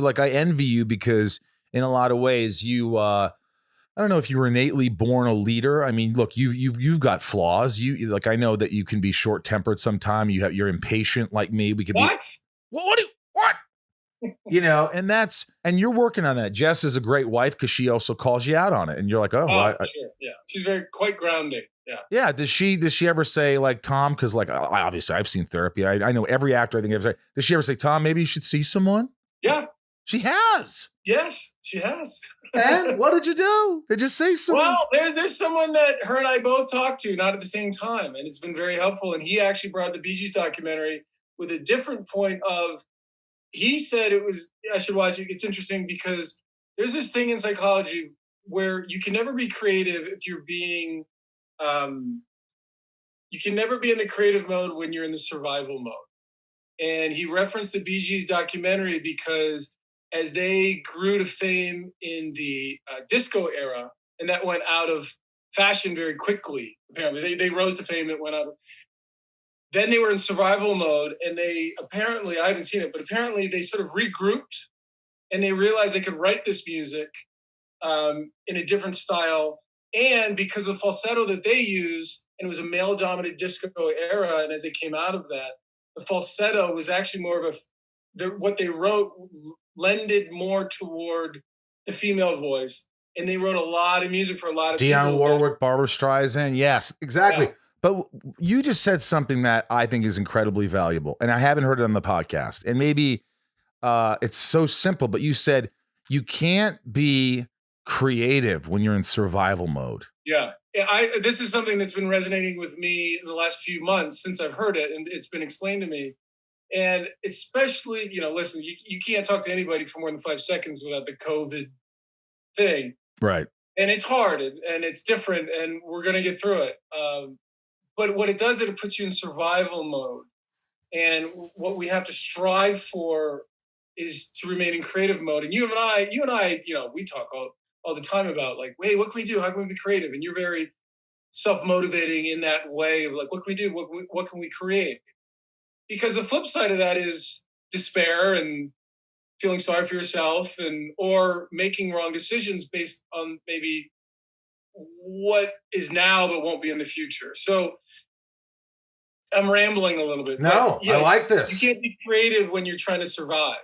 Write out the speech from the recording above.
like I envy you because in a lot of ways you I don't know if you were innately born a leader. I mean, look, you've got flaws. You like I know that you can be short tempered sometime. You're impatient like me. We could what? Be what? And you're working on that. Jess is a great wife because she also calls you out on it, and you're like, sure, yeah, she's quite grounding. Yeah. Does she ever say like Tom? Because like obviously I've seen therapy. I know every actor I think ever. Does she ever say Tom? Maybe you should see someone. Yeah, she has. Yes, she has. And what did you do? Did you say something? Well, there's someone that her and I both talked to, not at the same time, and it's been very helpful. And he actually brought the Bee Gees documentary with a different point of. He said I should watch it. It's interesting because there's this thing in psychology where you can never be creative if you're being. You can never be in the creative mode when you're in the survival mode. And he referenced the Bee Gees documentary because as they grew to fame in the disco era, and that went out of fashion very quickly, apparently. They rose to fame, it went out of. Then they were in survival mode, and they apparently, I haven't seen it, but apparently they sort of regrouped, and they realized they could write this music in a different style. And because of the falsetto that they used, and it was a male-dominated disco era, and as they came out of that, the falsetto was actually more of what they wrote lended more toward the female voice. And they wrote a lot of music for a lot of Dionne people. Warwick, Barbra Streisand. Yes, exactly. Yeah. But you just said something that I think is incredibly valuable, and I haven't heard it on the podcast. And maybe it's so simple, but you said you can't be creative when you're in survival mode. Yeah. This is something that's been resonating with me in the last few months since I've heard it, and it's been explained to me. And especially, listen, you can't talk to anybody for more than 5 seconds without the COVID thing. Right. And it's hard and it's different, and we're going to get through it. But what it does is it puts you in survival mode. And what we have to strive for is to remain in creative mode. And you and I, we talk all the time about like, hey, what can we do? How can we be creative? And you're very self-motivating in that way of like, what can we do? What can we create? Because the flip side of that is despair and feeling sorry for yourself or making wrong decisions based on maybe what is now but won't be in the future. So I'm rambling a little bit. No, I like this. You can't be creative when you're trying to survive.